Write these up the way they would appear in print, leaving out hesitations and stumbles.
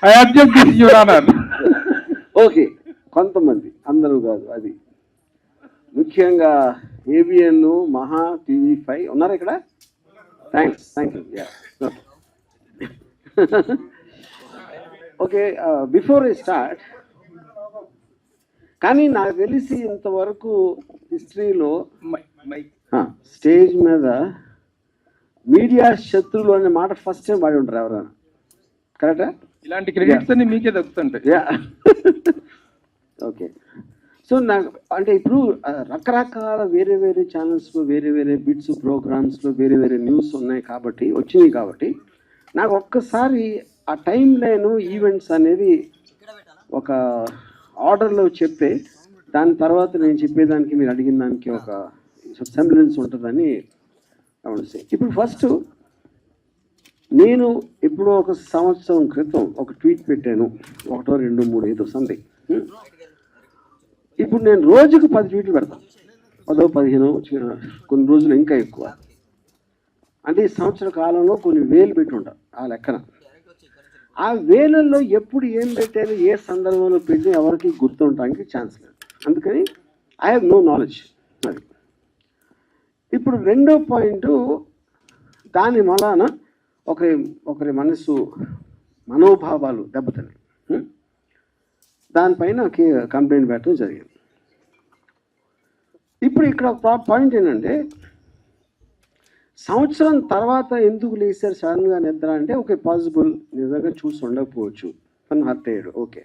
I object this your honour. Okay, కొంతమంది, అందరూ కాదు. అది ముఖ్యంగా ఏబిఎన్, మహా, TV5 ఉన్నారు ఇక్కడ. Thank you. Okay, before I start, కానీ నాకు తెలిసి ఇంతవరకు హిస్టరీలో స్టేజ్ మీద మీడియా శత్రువులు అనే మాట ఫస్ట్ టైం వాడి ఉంటారు ఎవరైనా, కరెక్టా? ఇలాంటి క్రెడిట్స్ అన్ని మీకే దక్కుతుంటాయి. ఓకే, సో నాకు అంటే ఇప్పుడు రకరకాల వేరే వేరే ఛానల్స్లో వేరే వేరే బిట్స్ ప్రోగ్రామ్స్లో వేరే వేరే న్యూస్ ఉన్నాయి కాబట్టి వచ్చినాయి కాబట్టి నాకు ఒక్కసారి ఆ టైం లైన్ ఈవెంట్స్ అనేది ఒక ఆర్డర్లో చెప్తే దాని తర్వాత నేను చెప్పేదానికి మీరు అడిగిన దానికి ఒక సెంబ్లెన్స్ ఉంటుందని గమనిస్తే. ఇప్పుడు ఫస్ట్ నేను ఎప్పుడో ఒక సంవత్సరం క్రితం ఒక ట్వీట్ పెట్టాను, 1, 2, 3 ఏదో సంథింగ్. ఇప్పుడు నేను రోజుకు 10 ట్వీట్లు పెడతాను, 10, 15, కొన్ని రోజులు ఇంకా ఎక్కువ. అంటే ఈ సంవత్సర కాలంలో కొన్ని వేలు పెట్టి ఉంటాను ఆ లెక్కన. ఆ వేలల్లో ఎప్పుడు ఏం పెట్టాను, ఏ సందర్భంలో పెట్టి ఎవరికి గుర్తుండటానికి ఛాన్స్ లేదు. అందుకని ఐ హ్యావ్ నో నాలెడ్జ్. అది ఇప్పుడు రెండో పాయింట్, దాని వలన ఒకరి మనోభావాలు దెబ్బతిన్నాయి. దానిపైన కంప్లైంట్ పెట్టడం జరిగింది. ఇప్పుడు ఇక్కడ ఒక పాయింట్ ఏంటంటే, సంవత్సరం తర్వాత ఎందుకు లేచారు సడన్గా నిద్ర అంటే, ఓకే పాసిబుల్ నిజంగా చూసి ఉండకపోవచ్చు, తను హర్ట్ అయ్యాడు, ఓకే.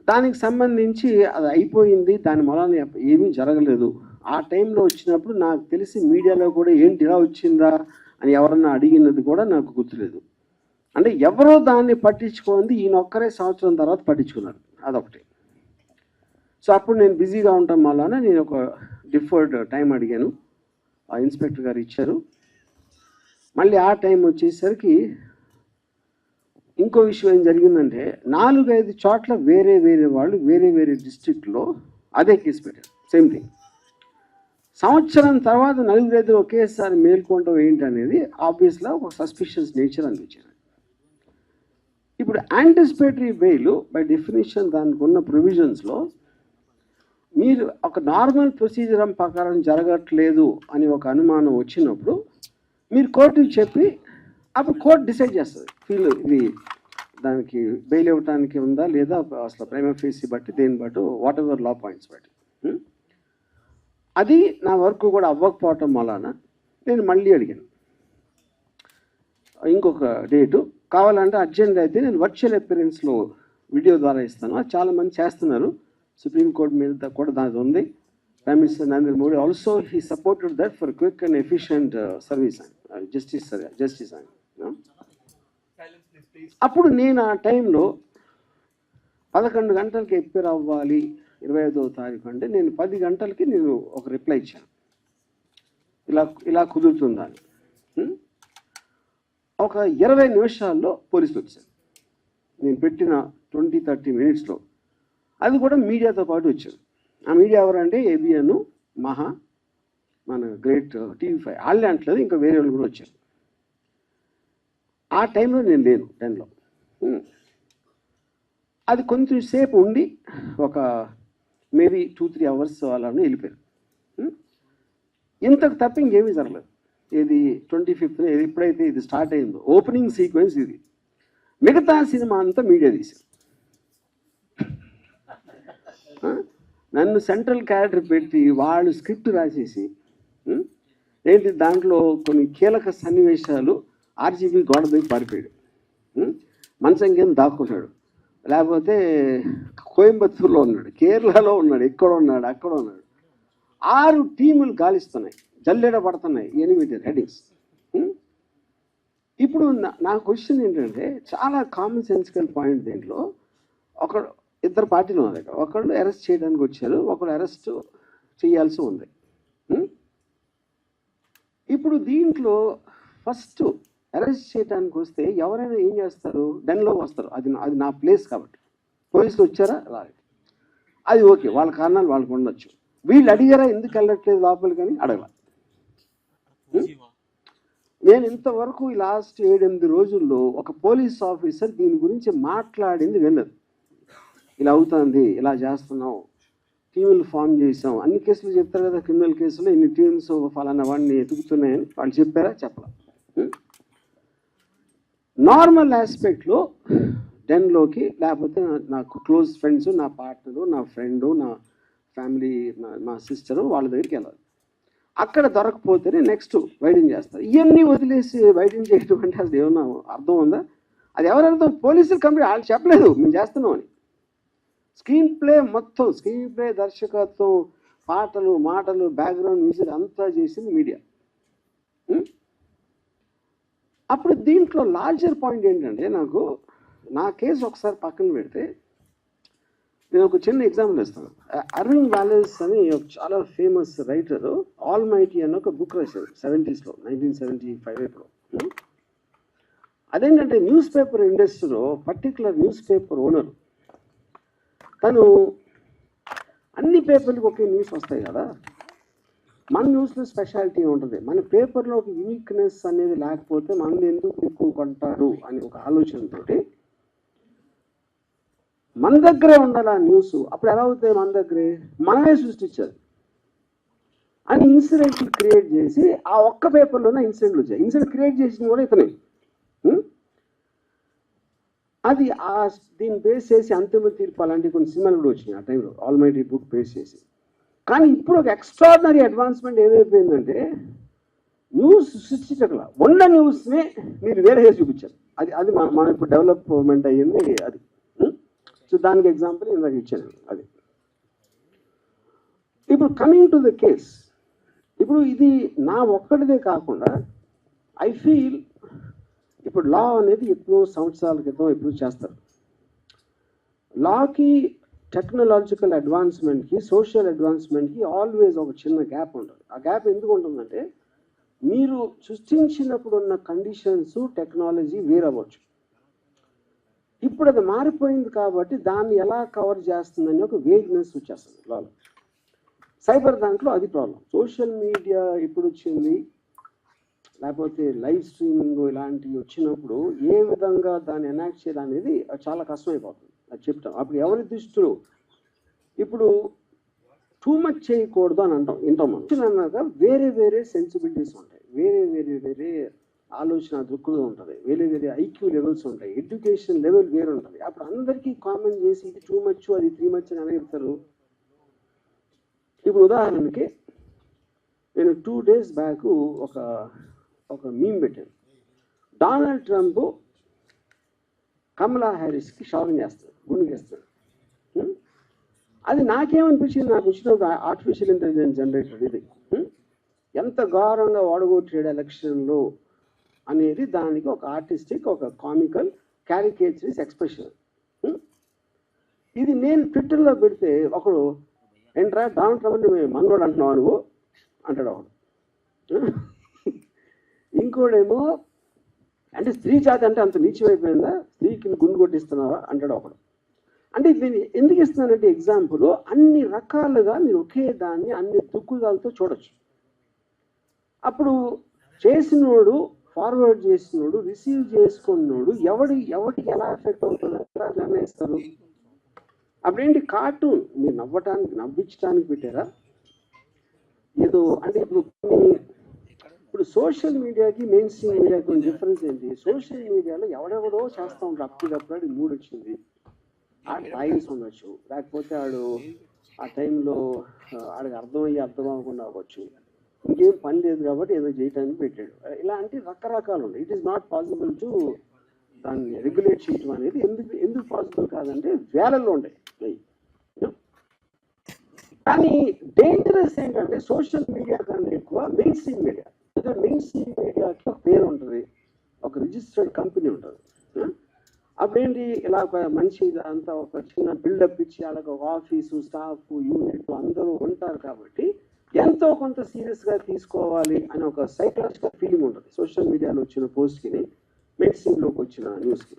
దానికి సంబంధించి అది అయిపోయింది, దాని వలన ఏమీ జరగలేదు. ఆ టైంలో వచ్చినప్పుడు నాకు తెలిసి మీడియాలో కూడా ఏంటి ఇలా వచ్చిందా అని ఎవరన్నా అడిగినది కూడా నాకు గుర్తులేదు. అంటే ఎవరో దాన్ని పట్టించుకోండి, ఈయన ఒక్కరే సంవత్సరం తర్వాత పట్టించుకున్నారు, అదొకటి. సో అప్పుడు నేను బిజీగా ఉండటం వలన నేను ఒక డిఫర్డ్ టైం అడిగాను, ఆ ఇన్స్పెక్టర్ గారు ఇచ్చారు. మళ్ళీ ఆ టైం వచ్చేసరికి ఇంకో విషయం ఏం జరిగిందంటే, 4-5 చోట్ల వేరే వేరే వాళ్ళు వేరే వేరే డిస్ట్రిక్ట్లో అదే కేసు పెట్టారు, సేమ్ థింగ్. సంవత్సరం తర్వాత 4-5 ఒకేసారి మేల్కొనడం ఏంటి అనేది ఆబ్వియస్గా ఒక సస్పిషియస్ నేచర్ అనిపించింది. ఇప్పుడు యాంటిసిపేటరీ బెయిల్ బై డెఫినేషన్ దానికి ఉన్న ప్రొవిజన్స్లో మీరు ఒక నార్మల్ ప్రొసీజర్ ప్రకారం జరగట్లేదు అని ఒక అనుమానం వచ్చినప్పుడు మీరు కోర్టుకి చెప్పి అప్పుడు కోర్టు డిసైడ్ చేస్తుంది, ఇది దానికి బెయిల్ ఇవ్వడానికి ఉందా లేదా, అసలు ప్రైమా ఫేసి బట్టి దేని బట్టి వాట్ ఎవర్ లా పాయింట్స్ బట్టి. అది నా వర్క్ కూడా అవ్వకపోవటం వలన నేను మళ్ళీ అడిగాను ఇంకొక డేటు కావాలంటే అర్జెంట్ అయితే నేను వర్చువల్ అపియరెన్స్లో వీడియో ద్వారా ఇస్తాను. అది చాలామంది చేస్తున్నారు, సుప్రీంకోర్టు మీద కూడా దాని ఉంది. Prime minister Narendra Modi also he supported that for quick and efficient service and justice అని. అప్పుడు నేను ఆ టైంలో 11 గంటలకి ఎప్పేర్ అవ్వాలి 25వ తారీఖు అంటే, నేను 10 గంటలకి నేను ఒక రిప్లై ఇచ్చాను, ఇలా కుదురుతుందా అని. ఒక 20 నిమిషాల్లో పోలీసులు వచ్చారు, నేను పెట్టిన 20-30 మినిట్స్లో. అది కూడా మీడియాతో పాటు వచ్చారు. ఆ మీడియా ఎవరంటే ఏబిఎన్, మహా, మన గ్రేట్ TV5 వాళ్ళే అంటలేదు, ఇంకా వేరే వాళ్ళు కూడా వచ్చారు. ఆ టైంలో నేను లేను 10లో. అది కొంచెం సేపు ఉండి ఒక మేబీ 2-3 అవర్స్ అలానే వెళ్ళిపోయారు. ఇంతకు తప్ప ఇంకేమీ జరగలేదు. ఇది 25th ఎప్పుడైతే ఇది స్టార్ట్ అయిందో ఓపెనింగ్ సీక్వెన్స్ ఇది. మిగతా సినిమా అంతా మీడియా తీశారు. నన్ను సెంట్రల్ క్యారెక్టర్ పెట్టి వాళ్ళు స్క్రిప్ట్ రాసేసి ఏంటి దాంట్లో కొన్ని కీలక సన్నివేశాలు RGB గోడ దగ్గర పారిపోయాడు, మంచం కింద దాక్కున్నాడు, లేకపోతే కోయంబత్తూరులో ఉన్నాడు, కేరళలో ఉన్నాడు, ఎక్కడ ఉన్నాడు, అక్కడ ఉన్నాడు. 6 టీములు గాలిస్తున్నాయి, జల్లెడ పడుతున్నాయి 8 హెడ్డింగ్స్. ఇప్పుడు నా క్వశ్చన్ ఏంటంటే, చాలా కామన్ సెన్సికల్ పాయింట్ దీంట్లో. ఇద్దరు పార్టీలు ఉన్నారు ఇక్కడ, ఒకళ్ళు అరెస్ట్ చేయడానికి వచ్చారు, ఒకళ్ళు అరెస్ట్ చేయాల్సి ఉంది. ఇప్పుడు దీంట్లో ఫస్ట్ అరెస్ట్ చేయడానికి వస్తే ఎవరైనా ఏం చేస్తారు, డెన్లో వస్తారు, అది నా ప్లేస్ కాబట్టి. పోలీసులు వచ్చారా, రాలేదు, అది ఓకే, వాళ్ళ కారణాలు వాళ్ళకు ఉండొచ్చు. వీళ్ళు అడిగారా ఎందుకు వెళ్ళట్లేదు లోపలికి అని అడగల. నేను ఇంతవరకు ఈ లాస్ట్ 7-8 రోజుల్లో ఒక పోలీస్ ఆఫీసర్ దీని గురించి మాట్లాడింది వెళ్ళదు. ఇలా అవుతుంది, ఇలా చేస్తున్నావు, టీములు ఫామ్ చేసాం, అన్ని కేసులు చెప్తారు కదా, క్రిమినల్ కేసులు ఇన్ని టీమ్స్ ఫలానా వాడిని ఎదుగుతున్నాయని వాళ్ళు చెప్పారా? చెప్పలా. నార్మల్ ఆస్పెక్ట్లో డెన్లోకి, లేకపోతే నాకు క్లోజ్ ఫ్రెండ్స్, నా పార్ట్నరు, నా ఫ్రెండు, నా ఫ్యామిలీ, మా సిస్టరు వాళ్ళ దగ్గరికి వెళ్ళాలి. అక్కడ దొరకపోతేనే నెక్స్ట్ వైడింగ్ చేస్తారు. ఇవన్నీ వదిలేసి వైడింగ్ చేయడం అంటే అసలు ఏమన్నా అర్థం ఉందా? అది ఎవరు అర్థం? పోలీసులు కంప్లీట్ వాళ్ళు చెప్పలేదు మేము చేస్తున్నాం అని. స్క్రీన్ ప్లే మొత్తం, స్క్రీన్ ప్లే, దర్శకత్వం, పాటలు, మాటలు, బ్యాక్గ్రౌండ్ మ్యూజిక్ అంతా చేసింది మీడియా. అప్పుడు దీంట్లో లార్జర్ పాయింట్ ఏంటంటే, నాకు నా కేసు ఒకసారి పక్కన పెడితే నేను ఒక చిన్న ఎగ్జాంపుల్ ఇస్తాను. అరవింద్ వాలెస్ అని ఒక చాలా ఫేమస్ రైటరు ఆల్ మైటీ అని ఒక బుక్ రాశారు 70s, 1975 ఎప్పుడు. అదేంటంటే న్యూస్ పేపర్ ఇండస్ట్రీలో పర్టికులర్ న్యూస్ పేపర్ ఓనర్ తను అన్ని పేపర్లకు ఒకే న్యూస్ వస్తాయి కదా, మన న్యూస్లో స్పెషాలిటీ ఉంటుంది, మన పేపర్లో ఒక యూనిక్నెస్ అనేది లేకపోతే మన ఎందుకు ఎక్కువ కొంటారు అని ఒక ఆలోచనతోటి మన దగ్గరే ఉండాలి ఆ న్యూస్. అప్పుడు ఎలా అవుతాయి? మన దగ్గరే మనమే సృష్టించాలి అని ఇన్సిడెంట్లు క్రియేట్ చేసి ఆ ఒక్క పేపర్లోనే ఇన్సిడెంట్లు వచ్చాయి. ఇన్సిడెంట్ క్రియేట్ చేసింది కూడా ఇతనే. అది దీన్ని బేస్ చేసి అంతిమ తీర్పు అలాంటి కొన్ని సినిమాలు కూడా వచ్చినాయి ఆ టైంలో, ఆల్ మైటీ బుక్ బేస్ చేసి. కానీ ఇప్పుడు ఒక ఎక్స్ట్రాడినరీ అడ్వాన్స్మెంట్ ఏమైపోయిందంటే న్యూస్ సృష్టించగల ఉన్న న్యూస్ని మీరు వేరేగా చూపించారు. అది మనం ఇప్పుడు డెవలప్మెంట్ అయ్యింది అది. సో దానికి ఎగ్జాంపుల్ ఇందాక ఇచ్చాను అది. ఇప్పుడు కమింగ్ టు ద కేస్, ఇప్పుడు ఇది నా ఒక్కటిదే కాకుండా ఐ ఫీల్ ఇప్పుడు లా అనేది ఎప్పుడో సంవత్సరాల క్రితం ఎప్పుడు చేస్తారు. లాకి టెక్నాలజికల్ అడ్వాన్స్మెంట్కి, సోషల్ అడ్వాన్స్మెంట్కి ఆల్వేస్ ఒక చిన్న గ్యాప్ ఉంటుంది. ఆ గ్యాప్ ఎందుకు ఉంటుందంటే మీరు సృష్టించినప్పుడు ఉన్న కండిషన్స్, టెక్నాలజీ వేరవ్వచ్చు. ఇప్పుడు అది మారిపోయింది కాబట్టి దాన్ని ఎలా కవర్ చేస్తుందని ఒక వేగ్నెస్ వచ్చేస్తుంది లాలో. సైబర్ దాంట్లో అది ప్రాబ్లం. సోషల్ మీడియా ఎప్పుడు వచ్చింది, లేకపోతే లైవ్ స్ట్రీమింగ్ ఇలాంటివి వచ్చినప్పుడు ఏ విధంగా దాన్ని ఎనాక్ట్ చేయడం అనేది చాలా కష్టమైపోతుంది. అది చెప్తాం. అప్పుడు ఎవరి దృష్టిలో ఇప్పుడు టూ మచ్ చేయకూడదు అని వింటాం మనం. అన్నాక వేరే వేరే సెన్సిబిలిటీస్ ఉంటాయి, వేరే ఆలోచన దృక్పథం ఉంటుంది, వేరే ఐక్యూ లెవెల్స్ ఉంటాయి, ఎడ్యుకేషన్ లెవెల్ వేరు ఉంటుంది. అప్పుడు అందరికీ కామెంట్ చేసి ఇది టూ మచ్, అది 3 మచ్ అని చెప్తారు. ఇప్పుడు ఉదాహరణకి నేను 2 days బ్యాక్ ఒక మీమ్ పెట్టాను. డొనాల్డ్ ట్రంప్ కమలా హ్యారిస్కి షాపింగ్ చేస్తాడు, గుండె చేస్తాడు. అది నాకేమనిపించింది, నాకు వచ్చినప్పుడు ఆర్టిఫిషియల్ ఇంటెలిజెన్స్ జనరేటెడ్ ఇది ఎంత ఘోరంగా ఓడగొట్టాడు ఎలక్షన్లో అనేది దానికి ఒక ఆర్టిస్టిక్, ఒక కామికల్, క్యారికేచరిస్ ఎక్స్ప్రెషన్. ఇది నేను ట్విట్టర్లో పెడితే ఒకడు ఏంట్రా డొనాల్డ్ ట్రంప్ మనోడు అంటున్నావు నువ్వు అంటాడు ఒకడు. ఇంకోడేమో అంటే స్త్రీ జాతి అంటే అంత నీచమైపోయిందా, స్త్రీకి గుండు కొట్టిస్తున్నావా అంటాడు ఒకడు. అంటే దీన్ని ఎందుకు ఇస్తున్నానంటే ఎగ్జాంపుల్, అన్ని రకాలుగా మీరు ఒకే దాన్ని అన్ని దుక్కుగాలతో చూడొచ్చు. అప్పుడు చేసినోడు, ఫార్వర్డ్ చేసినోడు, రిసీవ్ చేసుకున్నోడు ఎవరికి ఎలా ఎఫెక్ట్ అవుతుందో నిర్ణయిస్తారు. అప్పుడేంటి కార్టూన్ మీరు నవ్వించడానికి పెట్టారా ఏదో అంటే. ఇప్పుడు సోషల్ మీడియాకి మెయిన్ స్ట్రీమ్ మీడియాకి డిఫరెన్స్ ఏంటి? సోషల్ మీడియాలో ఎవడెవడో చేస్తూ ఉంటారు, అప్పటికప్పుడు మూడు వచ్చింది, ఆడు టాయిల్స్ ఉండొచ్చు, లేకపోతే ఆడు ఆ టైంలో ఆడికి అర్థం అవ్వకుండా అవ్వచ్చు, ఇంకేం పని లేదు కాబట్టి ఏదో చేయటానికి పెట్టాడు. ఇలాంటి రకరకాలు ఉన్నాయి. It is not possible to దాన్ని రెగ్యులేట్ చేయటం అనేది ఎందుకు పాసిబుల్ కాదంటే వేలల్లో ఉంటాయి. కానీ డేంజరస్ ఏంటంటే సోషల్ మీడియా కన్నా ఎక్కువ main stream media. Main stream మీడియాకి ఒక పేరు ఉంటుంది, ఒక రిజిస్టర్డ్ కంపెనీ ఉంటుంది. అప్పుడేంటి ఇలా ఒక మనిషి అంతా ఒక చిన్న బిల్డప్ ఇచ్చి అలాగ ఒక ఆఫీసు, స్టాఫ్, యూనిట్ అందరూ ఉంటారు కాబట్టి ఎంతో కొంత సీరియస్గా తీసుకోవాలి అని ఒక సైకలాజికల్ ఫీలింగ్ ఉంటుంది సోషల్ మీడియాలో వచ్చిన పోస్ట్కి, మెయిన్ స్ట్రీమ్లోకి వచ్చిన న్యూస్కి.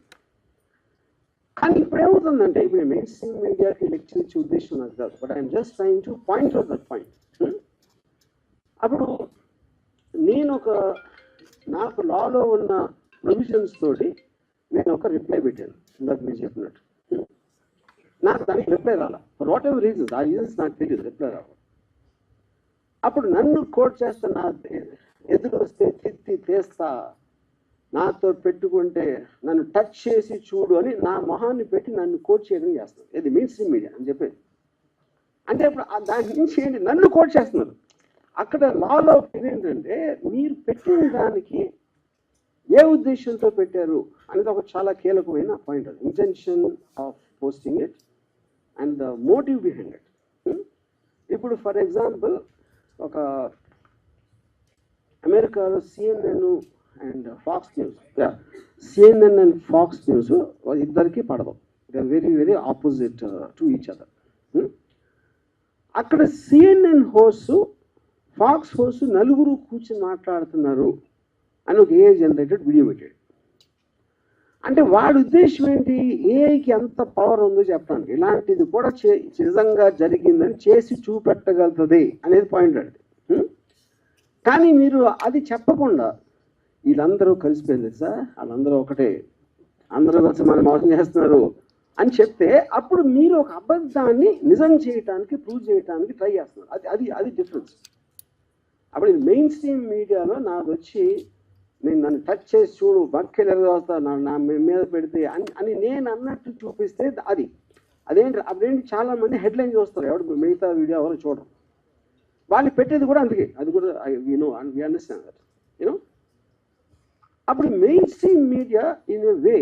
కానీ ఇప్పుడు ఏమవుతుందంటే, ఇప్పుడు మెయిన్ స్ట్రీమ్ మీడియాకి లెక్చర్ ఇచ్చే ఉద్దేశం నాకు కాదు, but I'm just trying to point out that point. అప్పుడు నేను నాకు లాలో ఉన్న ప్రొవిజన్స్ తోటి నేను ఒక రిప్లై పెట్టాను, ఇందాక మీరు చెప్పినట్టు. నాకు దానికి రిప్లై రాలా, ఫర్ వాట్ ఎవర్ రీజన్స్, ఆ రీజన్స్ నాకు తెలియదు, రిప్లై రావాలి. అప్పుడు నన్ను కోట్ చేస్తా, నా ఎదురు వస్తే తిత్తి తీస్తా, నాతో పెట్టుకుంటే నన్ను టచ్ చేసి చూడు అని నా మొహాన్ని పెట్టి నన్ను కోట్ చేయడం చేస్తాను. ఇది మెయిన్ స్ట్రీమ్ మీడియా అని చెప్పేది. అంటే ఇప్పుడు దాని నుంచి ఏంటి, నన్ను కోట్ చేస్తున్నారు. అక్కడ లాలో ఏంటంటే మీరు పెట్టిన దానికి ఏ ఉద్దేశంతో పెట్టారు అనేది ఒక చాలా కీలకమైన పాయింట్. అది intention of posting it and the motive behind it. ఇప్పుడు ఫర్ ఎగ్జాంపుల్ ఒక అమెరికాలో CNN and Fox News, CNN and Fox News ఇద్దరికి పడదు. They are very very opposite to each other. అక్కడ CNN హోస్ట్, ఫాక్స్ హోస్ట్ నలుగురు కూర్చొని మాట్లాడుతున్నారు అని ఒక AI జనరేటెడ్ వీడియో పెట్టాడు. అంటే వాడి ఉద్దేశం ఏంటి, ఏఐకి ఎంత పవర్ ఉందో చెప్పడానికి, ఇలాంటిది కూడా నిజంగా జరిగిందని చేసి చూపెట్టగలుగుతుంది అనేది పాయింట్ అండి. కానీ మీరు అది చెప్పకుండా వీళ్ళందరూ కలిసిపోయింది సార్, వాళ్ళందరూ ఒకటే, అందరూ కలిసి మనం మోసం చేస్తున్నారు అని చెప్తే అప్పుడు మీరు ఒక అబద్ధాన్ని నిజం చేయడానికి, ప్రూవ్ చేయడానికి ట్రై చేస్తున్నారు. అది అది అది డిఫరెన్స్. అప్పుడు మెయిన్ స్ట్రీమ్ మీడియాలో నాకు వచ్చి నన్ను టచ్ చేసి చూడు, బక్కెలు వస్తాను నా మీద పెడితే అని నేను అన్నట్టు చూపిస్తే అదేంటి అప్పుడేంటి చాలామంది హెడ్లైన్ చూస్తారు, ఎవరు మిగతా వీడియో ఎవరు చూడరు. వాళ్ళు పెట్టేది కూడా అందుకే, అది కూడా వి అండర్స్టాండ్ దట్ యూనో. అప్పుడు mainstream media in a way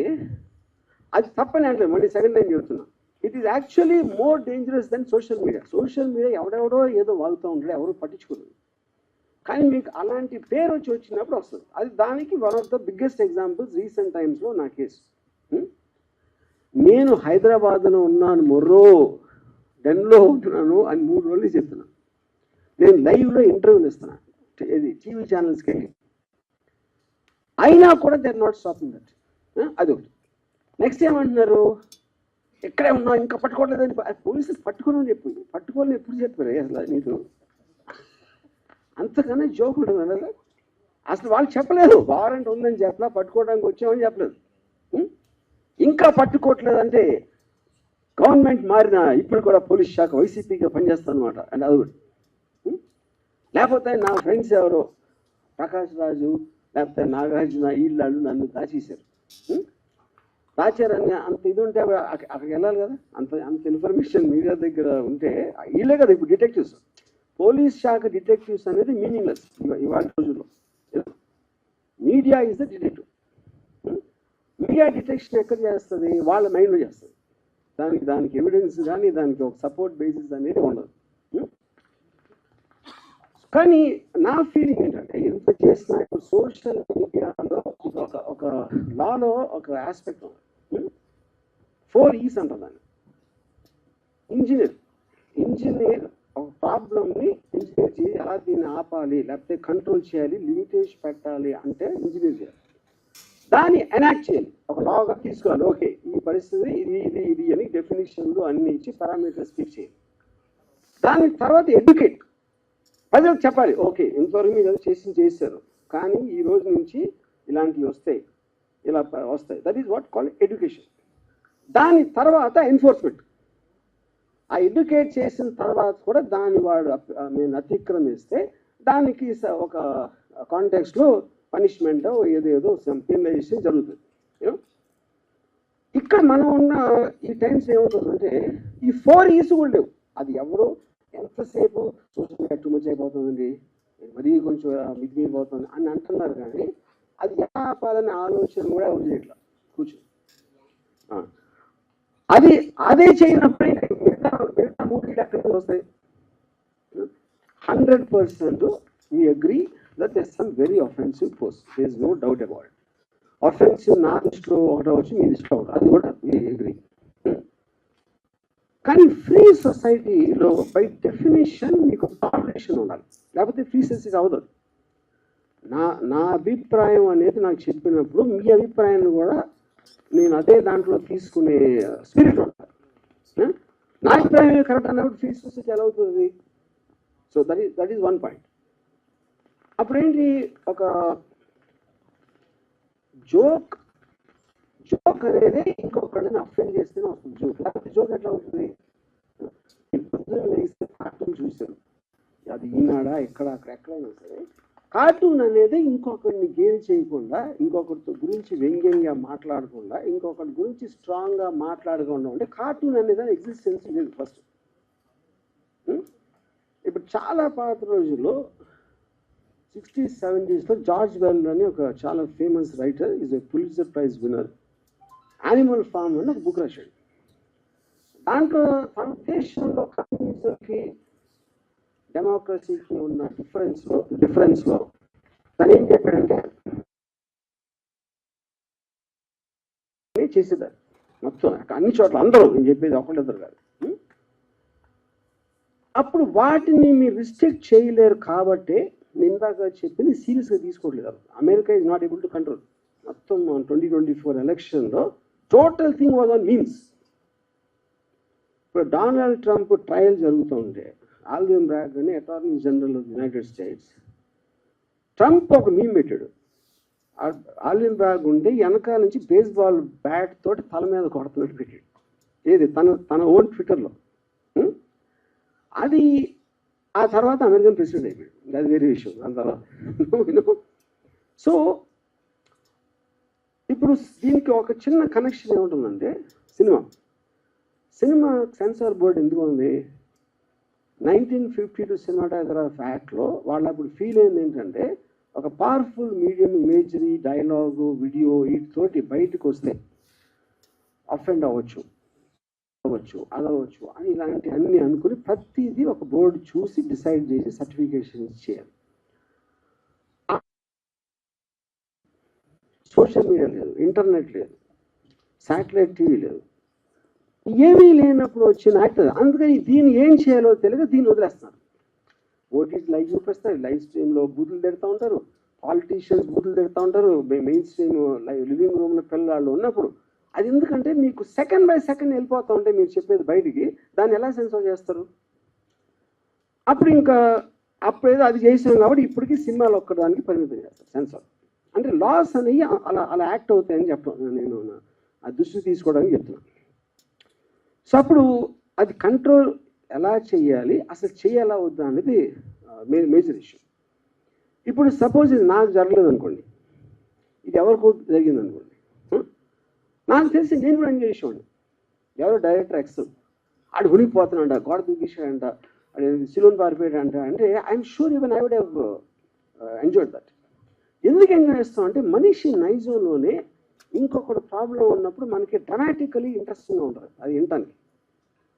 అది తప్పని అంటే మళ్ళీ సెకండ్ టైం చెప్తున్నా, it is actually more dangerous then social media. Social media ఎవడెవడో ఏదో వాగుతూ ఉంటాడు, ఎవరు పట్టించుకోలేదు. కానీ మీకు అలాంటి పేరు వచ్చినప్పుడు వస్తుంది. అది దానికి one of the biggest examples recent టైమ్స్లో నా కేసు. నేను హైదరాబాద్లో ఉన్నాను, మొర్రో డెన్లో ఉంటున్నాను అని 3 రోజులు చెప్తున్నాను. నేను లైవ్లో ఇంటర్వ్యూలు ఇస్తున్నాను, ఇది టీవీ ఛానల్స్కి వెళ్ళి. అయినా కూడా they are not stopping that. అది ఒకటి. నెక్స్ట్ ఏమంటున్నారు, ఎక్కడే ఉన్నా ఇంకా పట్టుకోవట్లేదని పోలీసులు పట్టుకోని పట్టుకోవాలని ఎప్పుడు చెప్పారు అసలు నీకు? అంతకన్నా జోక్ ఉంటుంది అన్నది. అసలు వాళ్ళు చెప్పలేదు వారెంట్ ఉందని చెప్పలా, పట్టుకోవడానికి వచ్చామని చెప్పలేదు. ఇంకా పట్టుకోవట్లేదు అంటే గవర్నమెంట్ మారిన ఇప్పుడు కూడా పోలీస్ శాఖ వైసీపీగా పనిచేస్తాను అనమాట. అండ్ అది కూడా లేకపోతే నా ఫ్రెండ్స్ ఎవరో ప్రకాష్ రాజు లేకపోతే నాగార్జున వీళ్ళు నన్ను దాచేశారు. దాచారని అంత ఇది ఉంటే అక్కడికి వెళ్ళాలి కదా, అంత ఇన్ఫర్మేషన్ మీడియా దగ్గర ఉంటే వీళ్ళే కదా ఇప్పుడు డిటెక్టివ్స్. పోలీస్ శాఖ డిటెక్టివ్స్ అనేది మీనింగ్లెస్ ఇవాళ రోజుల్లో. Media is the detective. Media detection ఎక్కడ చేస్తుంది, వాళ్ళ మైండ్లో చేస్తుంది. దానికి ఎవిడెన్స్ కానీ దానికి ఒక సపోర్ట్ బేసిస్ అనేది ఉండదు. కానీ నా ఫీలింగ్ ఏంటంటే ఇంత చేసిన సోషల్ మీడియాలో ఒక లాలో ఒక ఆస్పెక్ట్ ఉంది. 4 E's అంటారు దాన్ని. ఇంజనీర్ ఒక ప్రాబ్లమ్ని ఇంజనీర్ చేసి ఎలా దీన్ని ఆపాలి, లేకపోతే కంట్రోల్ చేయాలి, లిమిటేషన్ పెట్టాలి అంటే ఇంజనీర్ చేయాలి. దాన్ని ఎనాక్ట్ చేయాలి, ఒక లాగా తీసుకోవాలి. ఓకే ఈ పరిస్థితి ఇది అని డెఫినేషన్లు అన్ని ఇచ్చి పారామీటర్స్ ఫిక్స్ చేయాలి. దాని తర్వాత ఎడ్యుకేట్, ప్రజలకు చెప్పాలి ఓకే ఇంతవరకు మీరు ఏదో చేశారు కానీ ఈ రోజు నుంచి ఇలాంటివి వస్తాయి, ఇలా వస్తాయి. That is what call education. దాని తర్వాత ఎన్ఫోర్స్మెంట్. ఆ ఎడ్యుకేట్ చేసిన తర్వాత కూడా దాన్ని వాడు నేను అతిక్రమిస్తే దానికి ఒక కాంటెక్స్లో పనిష్మెంట్ ఏదేదో పెనలైజేషన్ జరుగుతుంది. ఇక్కడ మనం ఉన్న ఈ టైమ్స్ ఏమవుతుందంటే ఈ 4 E's కూడా లేవు. అది ఎవరు ఎంతసేపు సోషల్ మీడియా టూ మచ్ అయిపోతుందండి, మరీ కొంచెం మిగిలిపోతుంది అని అంటున్నారు. కానీ అది ఎలా ఆపాలనే ఆలోచన కూడా ఎవరు చేయట్లా కూర్చొని. అదే చేయనప్పుడు మిగతా 3 లెక్కలు వస్తాయి. 100% we agree that there's some very offensive posts. There's no doubt about it. Offensive నా దృష్టిలో ఒకటి వచ్చి మీ దృష్టిలో ఒకటి, అది కూడా we agree. కానీ ఫ్రీ సొసైటీలో బై డెఫినేషన్ మీకు టాలరేషన్ ఉండాలి, లేకపోతే ఫ్రీ సొసైటీ అవ్వదు. నా అభిప్రాయం అనేది నాకు చెప్పినప్పుడు మీ అభిప్రాయాన్ని కూడా నేను అదే దాంట్లో తీసుకునే స్పిరిట్ ఉంటాను. నా అభిప్రాయం కరెక్ట్ అన్నప్పుడు ఫ్రీ సొసైటీ ఎలా అవుతుంది? So that is 1 point. అప్పుడేంటి, ఒక జోక్ అనేది ఇంకొకరిని అఫెండ్ చేస్తేనే వస్తుంది జోక్. లేకపోతే జోక్ ఎట్లా అవుతుంది? పొద్దున్న లేస్తే కార్టూన్ చూశాను, అది ఈనాడా ఎక్కడైనా సరే, కార్టూన్ అనేది ఇంకొకరిని గేలి చేయకుండా, ఇంకొకరితో గురించి వ్యంగ్యంగా మాట్లాడకుండా, ఇంకొకరి గురించి స్ట్రాంగ్గా మాట్లాడకుండా ఉంటే కార్టూన్ అనేది ఎగ్జిస్టెన్స్ లేదు ఫస్ట్. ఇప్పుడు చాలా పాత రోజుల్లో 60s, 70s జార్జ్ వెల్ అని ఒక చాలా famous writer, is a Pulitzer prize winner, Animal Farm అని ఒక బుక్ రాశాడు. దాంట్లో తన దేశంలో కమ్యూనిజంకి డెమోక్రసీకి ఉన్న డిఫరెన్స్లో తను ఏం చెప్పాడంటే చేసేదారు మొత్తం అన్ని చోట్ల అందరూ, నేను చెప్పేది ఒకళ్ళిద్దరు కాదు. అప్పుడు వాటిని మీరు రిస్ట్రిక్ట్ చేయలేరు కాబట్టి ఇందాక చెప్పింది సీరియస్గా తీసుకోవట్లేదు. America is not able to control. మొత్తం 2024 ఎలక్షన్లో total thing was on memes. ఇప్పుడు డొనాల్డ్ ట్రంప్ ట్రయల్ జరుగుతుంటే ఆల్విన్ బ్రాగ్ అని attorney general of United states, Trump ఒక మీమ్ పెట్టాడు. ఆల్విన్ బ్రాగ్ ఉండి వెనకాల నుంచి బేస్బాల్ బ్యాట్ తోటి తల మీద కొడుతున్నట్టు పెట్టాడు. ఏది తన ఓన్ ట్విట్టర్లో. అది ఆ తర్వాత అమెరికన్ ప్రెసిడెంట్ అయిపోయాడు. అది వేరే విషయం. దాని తర్వాత సో ఇప్పుడు దీనికి ఒక చిన్న కనెక్షన్ ఏముంటుందంటే సినిమా సెన్సార్ బోర్డు ఎందుకు ఉంది? 1952 సినిమాటోగ్రాఫ్ యాక్ట్లో వాళ్ళు అప్పుడు ఫీల్ అయింది ఏంటంటే, ఒక powerful medium imagery, dialogue, video వీటితోటి బయటకు వస్తే అఫెండ్ అవ్వచ్చు అదవచ్చు అని ఇలాంటి అన్ని అనుకుని ప్రతిదీ ఒక బోర్డు చూసి డిసైడ్ చేసి సర్టిఫికేషన్ చేయాలి. సోషల్ మీడియా లేదు, ఇంటర్నెట్ లేదు, శాటిలైట్ టీవీ లేదు, ఏమీ లేనప్పుడు వచ్చిన యాక్టర్. అందుకని దీన్ని ఏం చేయాలో తెలియక దీన్ని వదిలేస్తున్నారు. ఓటీటీ లైవ్ చూపిస్తారు, లైవ్ స్ట్రీమ్లో బూతులు తిడుతూ ఉంటారు, పాలిటీషియన్స్ బూతులు తిడుతూ ఉంటారు, మెయిన్ స్ట్రీమ్ లివింగ్ రూమ్లో పిల్లలు ఉన్నప్పుడు. అది ఎందుకంటే మీకు సెకండ్ బై సెకండ్ వెళ్ళిపోతూ ఉంటే మీరు చెప్పేది బయటికి, దాన్ని ఎలా సెన్సార్ చేస్తారు? అప్పుడేదో అది చేసాం కాబట్టి ఇప్పటికీ సినిమాలు ఒక్కడానికి పరిమితం చేస్తారు సెన్సార్. అంటే లాస్ అనేవి అలా యాక్ట్ అవుతాయని చెప్పడం నేను ఆ దృష్టి తీసుకోవడానికి చెప్తున్నాను. సో అప్పుడు అది కంట్రోల్ ఎలా చేయాలి, అసలు చేయాలా వద్దా అనేది మేజర్ ఇష్యూ. ఇప్పుడు సపోజ్ ఇది నాకు జరగలేదు అనుకోండి, ఇది ఎవరికో జరిగింది అనుకోండి, నాకు తెలిసి నేను కూడా ఎంజాయ్ చేసేవాడిని. ఎవరో డైరెక్టర్ ఎక్స్ ఆడు ఉనికిపోతానంట, గోడ దూకిసాడంట, సిలోన్ పారిపోయాడంట అంటే I'm sure even I would have enjoyed that. ఎందుకు ఎంజాయ్ చేస్తాం అంటే మనిషి నైజంలోనే ఇంకొకటి ప్రాబ్లం ఉన్నప్పుడు మనకి డ్రామాటికలీ ఇంట్రెస్టింగ్గా ఉంటుంది అది వినటానికి.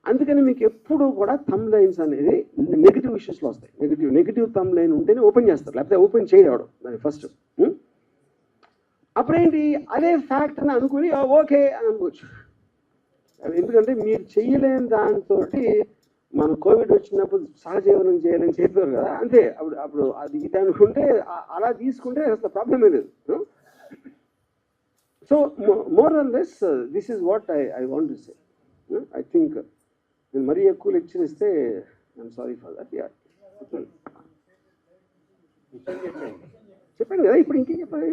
అందుకని మీకు ఎప్పుడు కూడా థంబ్ లైన్స్ అనేది నెగిటివ్ ఇష్యూస్లో వస్తాయి. నెగిటివ్ థంబ్ లైన్ ఉంటేనే ఓపెన్ చేస్తారు, లేకపోతే ఓపెన్ చేయడం దాన్ని ఫస్ట్. అప్పుడేంటి అదే ఫ్యాక్ట్ అని అనుకుని ఓకే అని అనుకోవచ్చు. ఎందుకంటే మీరు చేయలేని దాంతో మన కోవిడ్ వచ్చినప్పుడు సహజీవనం చేయాలని చెప్పారు కదా, అంతే. అప్పుడు అది ఇది అనుకుంటే అలా తీసుకుంటే అసలు ప్రాబ్లమే లేదు. So more or less this is what I want to say. I think నేను మరీ ఎక్కువ లెక్చర్ ఇస్తే ఐఎమ్ సారీ ఫర్ దట్. చెప్పాను కదా, ఇప్పుడు ఇంకేం చెప్పాలి?